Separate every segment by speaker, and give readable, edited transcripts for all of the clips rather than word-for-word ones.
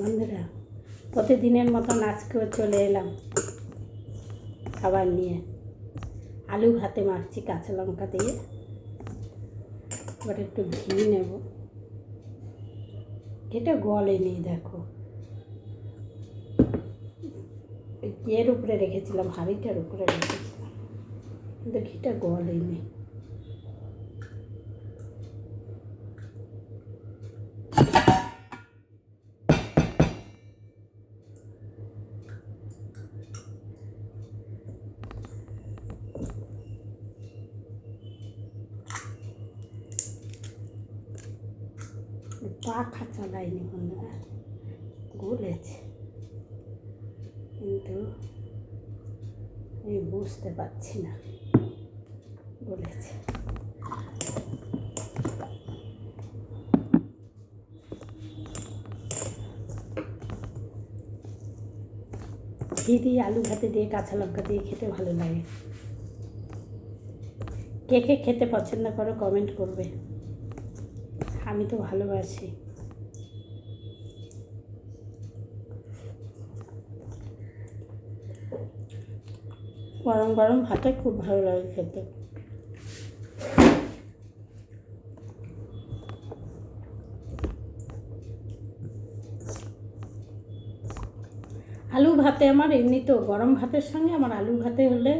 Speaker 1: বন্ধুরা, প্রতিদিনের মতন আজকেও চলে এলাম খাবার নিয়ে। আলু ভাতে মাখছি কাঁচা লঙ্কা দিয়ে, এবার একটু ঘি নেব। এটা গলেনি, দেখো এর উপরে রেখেছিলাম, হাঁড়িটার উপরে রেখেছিলাম, কিন্তু ঘিটা গলেনি। পাখা চালাইনি বন্ধুরা, গলেছে, কিন্তু আমি বুঝতে পারছি না গলেছে। ঘি দিয়ে আলু ভাতে দিয়ে কাঁচা লঙ্কা দিয়ে খেতে ভালো লাগে। কে কে খেতে পছন্দ করো কমেন্ট করবে, আমি তো ভালোবাসি। গরম গরম ভাতে খুব ভালো লাগে খেতে। আলু ভাতে আমার এমনিতেও গরম ভাতের সঙ্গে আমার আলু ভাতে হলে,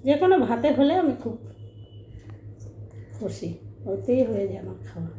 Speaker 1: যে কোনো ভাতে হলে আমি খুব খুশি, ওতেই হয়ে যায় আমার খাওয়া।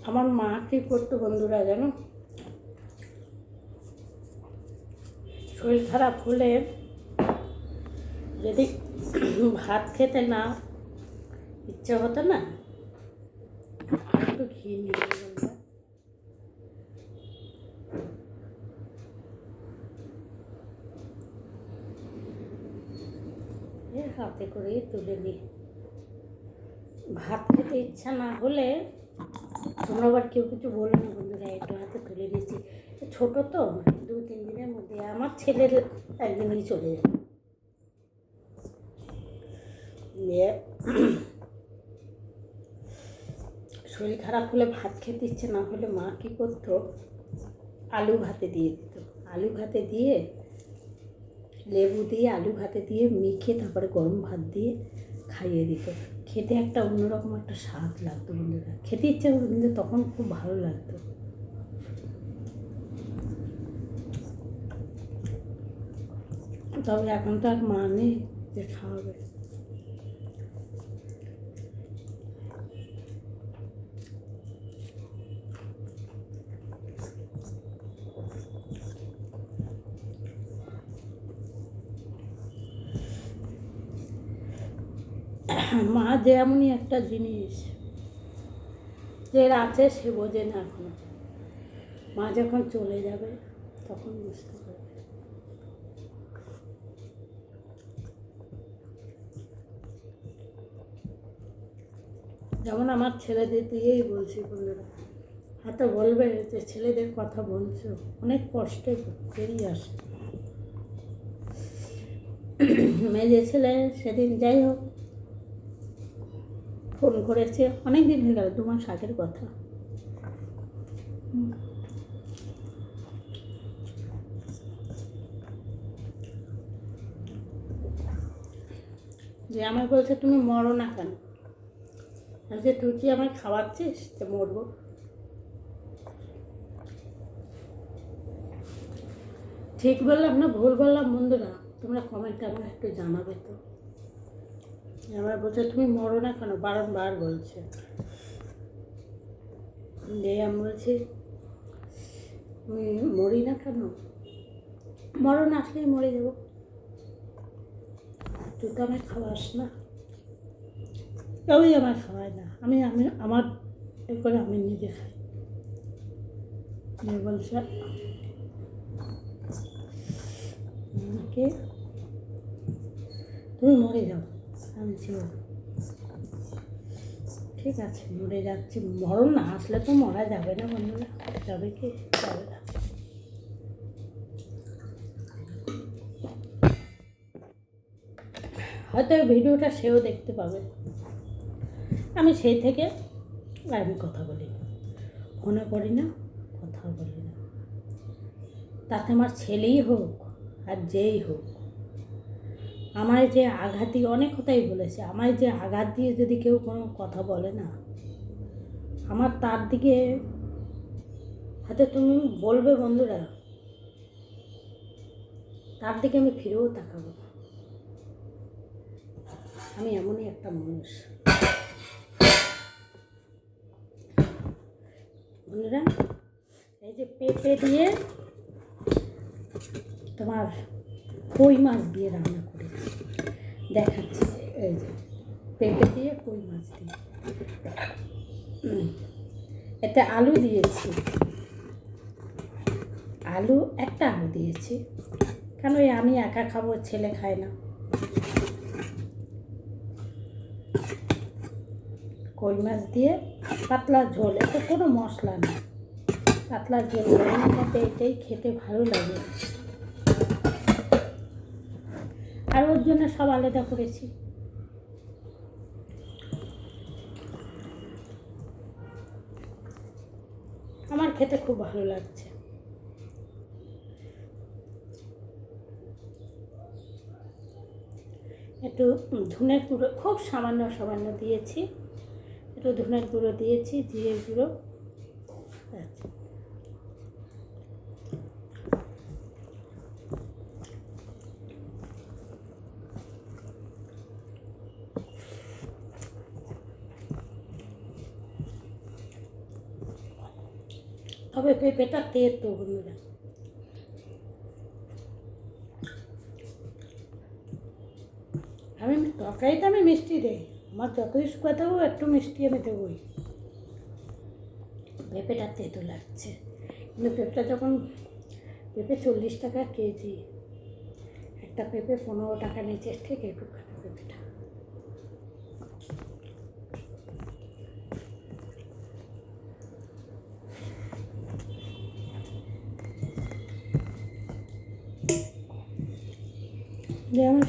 Speaker 1: আমার মা কী করতো বন্ধুরা জানো, শরীর খারাপ হলে যদি ভাত খেতে না ইচ্ছে হতো না, একটু ঘি নিয়ে হাতে করে তুলে দিই। ভাত খেতে ইচ্ছা না হলে তোমরা আবার কেউ কিছু বলো না বন্ধুরা, একটু হাতে তুলে দিয়েছি। ছোটো তো, 2-3 দিনের মধ্যে আমার ছেলের একদিনই চলে যাবে। শরীর খারাপ হলে ভাত খেতে ইচ্ছে না হলে মা কী করতো, আলু ভাতে দিয়ে দিত। আলু ভাতে দিয়ে লেবু দিয়ে আলু ভাতে দিয়ে মেখে তারপরে গরম ভাত দিয়ে খাইয়ে দিত। খেতে একটা অন্যরকম একটা স্বাদ লাগতো বন্ধুরা, খেতে ইচ্ছে করতো, কিন্তু তখন খুব ভালো লাগতো। তবে এখন তো আর মা নেই যে খাওয়াবে। মা যে এমনই একটা জিনিস, যে আছে সে বোঝে না এখনো, মা যখন চলে যাবে তখন বুঝতে পারবে। যেমন আমার ছেলেদের দিয়েই বলছি বন্ধুরা, হয়তো বলবে যে ছেলেদের কথা বলছো, অনেক কষ্টে বেরিয়ে আসে। মেয়ে ছেলে সেদিন যাই হোক ফোন করেছে, অনেক দিন হয়ে গেল, 2 মাস আগের কথা। যে আমায় বলছে তুমি মরো না কেন, আজকে তুই কি আমায় খাওয়াচ্ছিস তো মরবো। ঠিক বললাম না ভুল বললাম বন্ধুরা? তোমরা কমেন্টে আমাকে একটু জানাবে তো। আমার বলছে তুমি মরো না কেন, বারংবার বলছে। দিয়ে আমি বলছি তুমি মরি না কেন, মরণ আসলেই মরে যাবো, তুই তো আমায় খাওয়াস না। কেউই আমায় খাওয়ায় না, আমি আমি আমার এরপরে আমি নিজে খাই। বলছে কে তুমি মরে যাও। আমি ঠিক আছে মরে যাচ্ছি, মরণ না আসলে তো মরা যাবে না বন্ধুরা, যাবে কি যাবে না। হয়তো এই ভিডিওটা সেও দেখতে পাবে। আমি সেই থেকে আমি কথা বলি না, ফোনে করি না, কথাও বলি না। তাতে আমার ছেলেই হোক আর যেই হোক, আমায় যে আঘাত দিয়ে, অনেক কথাই বলেছে, আমায় যে আঘাত দিয়ে যদি কেউ কোনো কথা বলে না, আমার তার দিকে হয়তো তুমি বলবে বন্ধুরা, তার দিকে আমি ফিরেও তাকাবো না। আমি এমনই একটা মানুষ বন্ধুরা। এই যে পেঁপে দিয়ে তোমার কই মাছ দিয়ে রান্না করেছি, দেখাচ্ছি। এই যে পেঁপে দিয়ে কই মাছ দিয়ে, এতে আলু দিয়েছি, আলু একটা আলু দিয়েছি, কেন আমি একা খাবো, ছেলে খায় না। কই মাছ দিয়ে পাতলা ঝোল, এতে কোনো মশলা নেই, পাতলা ঝোল, রান্নাটাতে এটাই খেতে ভালো লাগে। আর ওর জন্য সব আলাদা করেছি। আমার খেতে খুব ভালো লাগছে। একটু ধনের গুঁড়ো খুব সামান্য সামান্য দিয়েছি, একটু ধনের গুঁড়ো দিয়েছি, জিরের গুঁড়ো। আচ্ছা, তবে পেঁপেটা তেতো বন্ধুরা। আমি তরকারিতে আমি মিষ্টি দিই, আমার যতই শুকাতে হোক একটু মিষ্টি আমি দেবই। পেঁপেটা তেতো লাগছে, কিন্তু পেঁপেটা যখন, পেঁপে 40 টাকা কেজি, একটা পেঁপে 15 টাকা নিচে, ঠিক একটুখানি পেঁপেটা। যেমন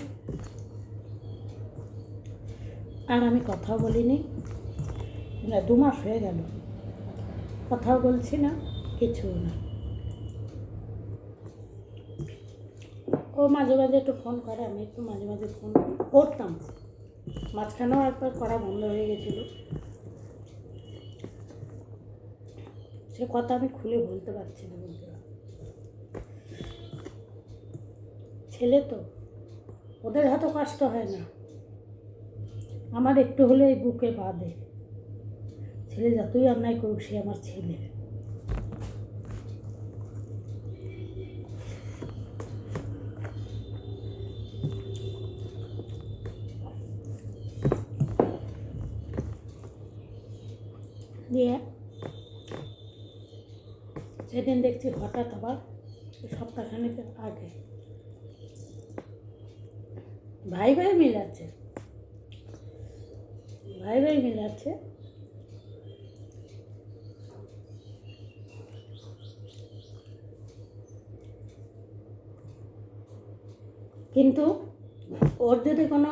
Speaker 1: আর আমি কথাও বলিনি, 2 মাস হয়ে গেল কথাও বলছি না, কিছু না। ও মাঝে মাঝে একটু ফোন করে, আমি একটু মাঝে মাঝে ফোন করতাম, মাঝখানেও একবার করা বন্ধ হয়ে গেছিলো। সে কথা আমি খুলে বলতে পারছি না বন্ধুরা, ছেলে তো, ওদের হয়তো কষ্ট হয় না, আমার একটু হলে এই বুকে বাঁধে। ছেলে যতই অন্যায় করুক, সে আমার ছেলে। দিয়ে সেদিন দেখছি হঠাৎ আবার সপ্তাহখানেক আগে ভাই ভাই মিলাচ্ছে, ভাই ভাই মিলাচ্ছে, কিন্তু ওর যদি কোনো,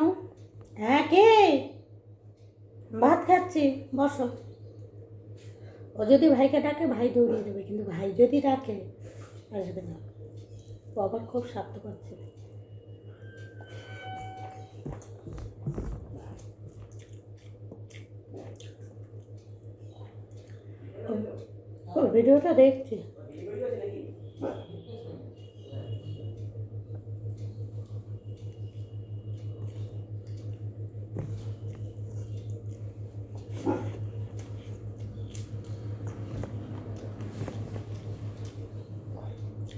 Speaker 1: হ্যাঁ কে ভাত খাচ্ছি বসো, ও যদি ভাইকে ডাকে ভাই দৌড়িয়ে দেবে, কিন্তু ভাই যদি ডাকে আসবে না। ও আবার খুব স্বার্থপর ছিল। ভিডিওটা দেখছি।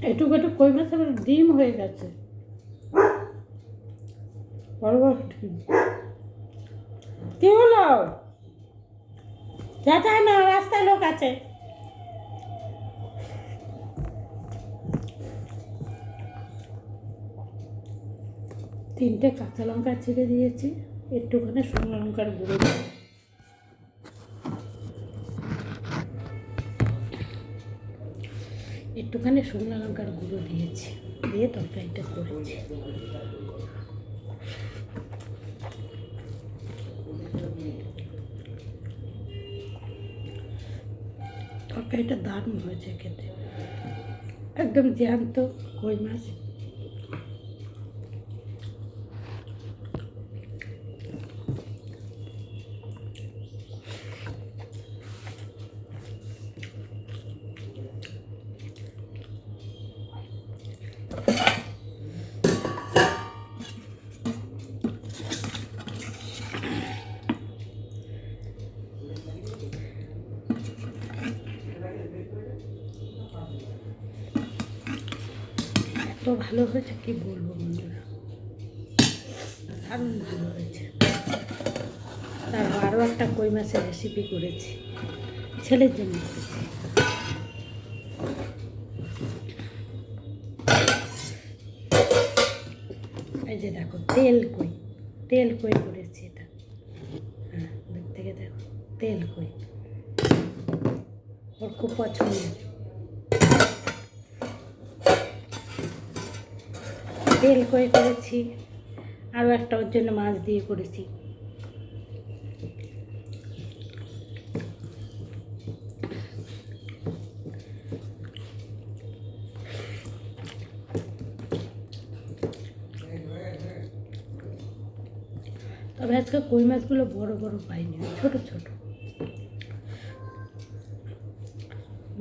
Speaker 1: এটুকু একটু কই মাছ আবার ডিম হয়ে গেছে, বড় বড় ডিম। কি হলো? যায় না, রাস্তায় লোক আছে। তিনটে কাঁচা লঙ্কা ছিঁড়ে দিয়েছি, একটুখানি শুকনো লঙ্কার গুঁড়ো দিয়ে, একটুখানি শুকনো লঙ্কার গুঁড়ো দিয়েছি, দিয়ে তরকারিটা করেছি। তরকারিটা দারুণ হয়েছে খেতে, একদম জ্যান্ত কই মাছ। এত ভালো হয়েছে কি বলবো বন্ধুরা, দারুণ ভালো হয়েছে। তার আরও একটা কই মাছের রেসিপি করেছি, ছেলের জন্য করেছি। এই যে দেখো তেল কই করেছি এটা। হ্যাঁ, দূর থেকে দেখো তেল কই, ওর খুব পছন্দের। তেল কই করেছি, আরও একটা ওর জন্য মাছ দিয়ে করেছি। তবে আজকে কই মাছগুলো বড় বড় পাইনি, ছোট ছোট,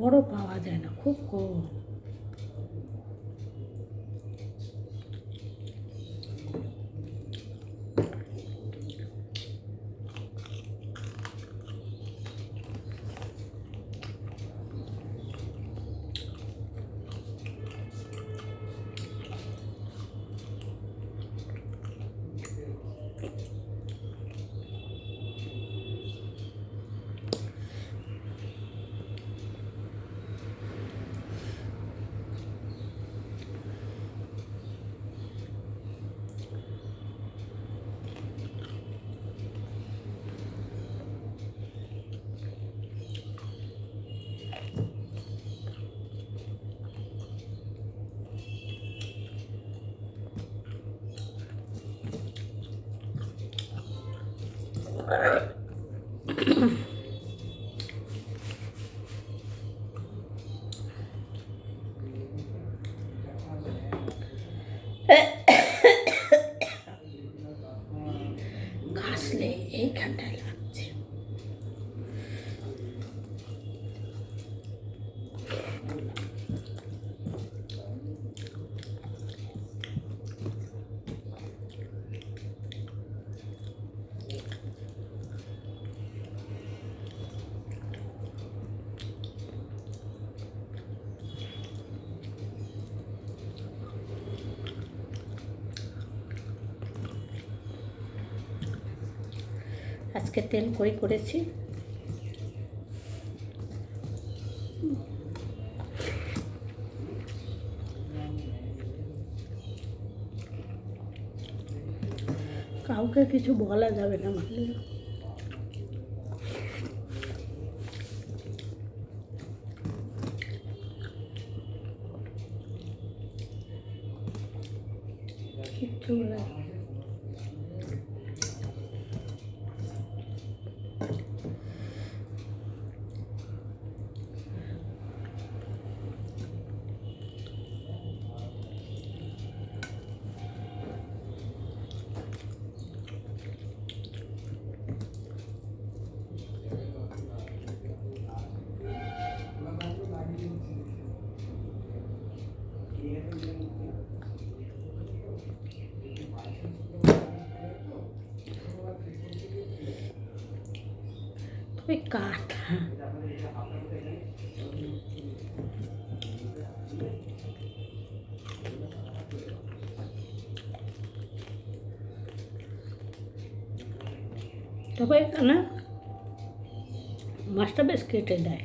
Speaker 1: বড় পাওয়া যায় না, খুব কম। কাশলে এইখানটায় লাগছে। আজকে তেল কই করেছি, কাউকে কিছু বলা যাবে না, বুঝলে? কিচ্ছু বলা যাবে না। ওই কাঠ। তবে এখানে মাছটা বেশ কেটে দেয়।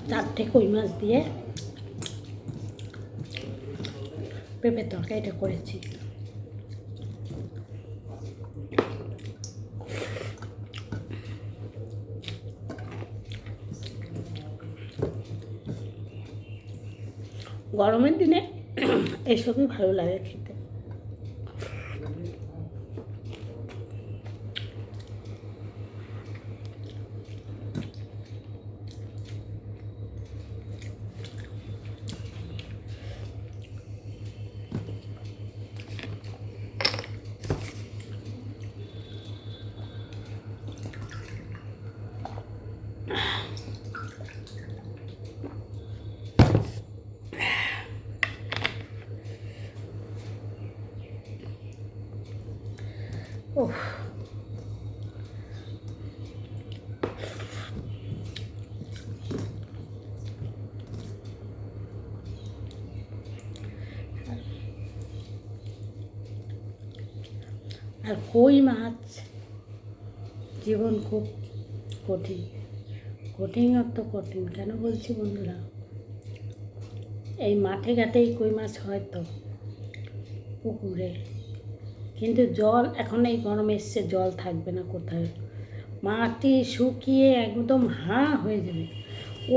Speaker 1: চারটে কই মাছ দিয়ে পেঁপের তরকারিটা করেছি। গরমের দিনে এসবই ভালো লাগে খেতে। ওহ, আর কই মাছ জীবন খুব কঠিন। কঠিনত্ব কঠিন কেন বলছি বন্ধুরা, এই মাঠে ঘাটেই কই মাছ হয় তো, পুকুরে, কিন্তু জল এখন এই গরমে এসছে, জল থাকবে না কোথায়, মাটি শুকিয়ে একদম হাঁ হয়ে যাবে,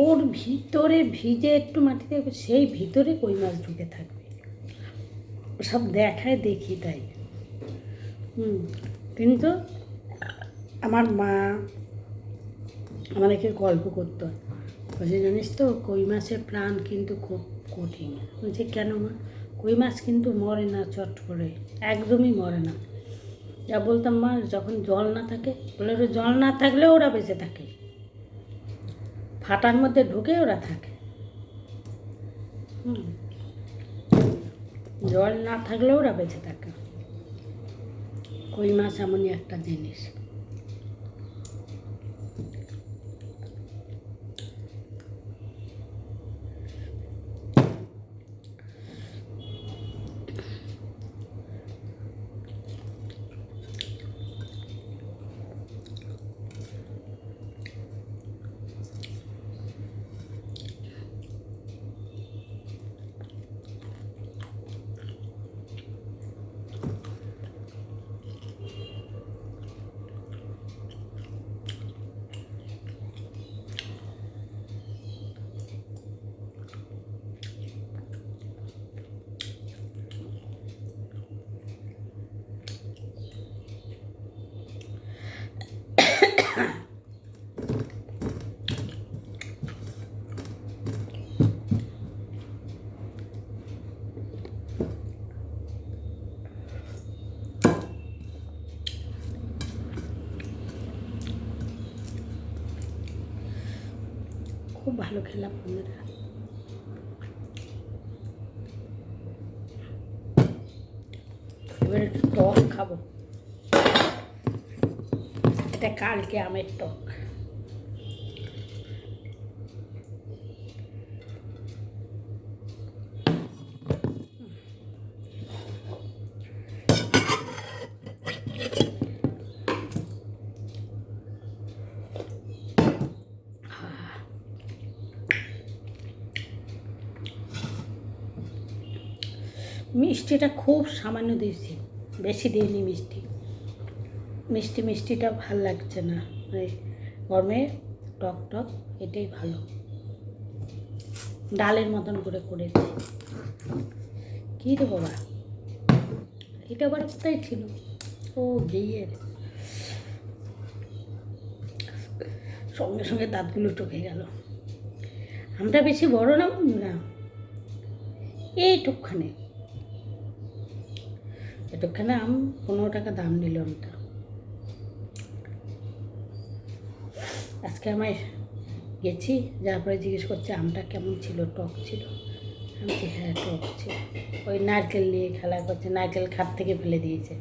Speaker 1: ওর ভিতরে ভিজে একটু মাটিতে সেই ভিতরে কই মাছ ঢুকে থাকবে। সব দেখায় দেখি তাই। কিন্তু আমার মা আমাদেরকে গল্প করতো, বলছে জানিস তো কই মাছের প্রাণ কিন্তু খুব কঠিন। বলছে কেন মা? কই মাছ কিন্তু মরে না চট করে, একদমই মরে না। যা বলতাম মা, যখন জল না থাকে, বলে জল না থাকলেও ওরা বেঁচে থাকে, ফাটার মধ্যে ঢুকে ওরা থাকে। জল না থাকলেও ওরা বেঁচে থাকে। কই মাছ এমনই একটা জিনিস। খুব ভালো খেলাম বন্ধুরা। এবার একটু টক খাবো, এটা কালকে আমের টক। মিষ্টিটা খুব সামান্য দিয়েছি, বেশি দিইনি মিষ্টি। মিষ্টিটা ভাল লাগছে না, মানে গরমে টক টক এটাই ভালো। ডালের মতন করে করেছি। কী রে বাবা, এটা আবার কোথায় ছিল? ও ঘিয়ের সঙ্গে সঙ্গে দাঁতগুলো টকে গেল। আমটা বেশি বড় না বন্ধুরা, এইটুকখানে এটুকখানে আম 15 টাকা দাম নিল আমটা। আজকে আমায় গেছি, যার পরে জিজ্ঞেস করছে আমটা কেমন ছিল, টক ছিল। আমি বলছি হ্যাঁ টক ছিল। ওই নারকেল নিয়ে খেলা করছে, নারকেল খাট থেকে ফেলে দিয়েছে।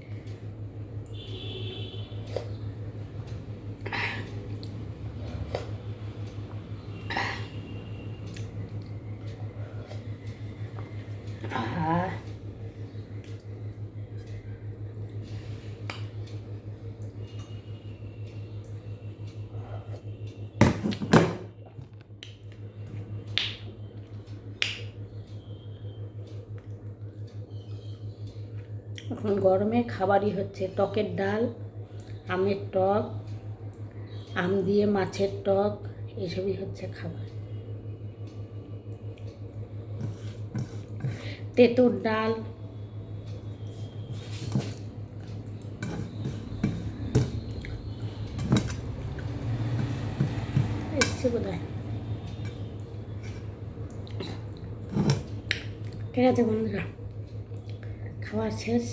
Speaker 1: আহা, এখন গরমে খাবারই হচ্ছে টকের ডাল, আমের টক, আম দিয়ে মাছের টক, এসবই হচ্ছে খাবার। তেঁতুর ডাল, এসছে বোধহয়। ঠিক আছে বন্ধুরা, খাবার শেষ।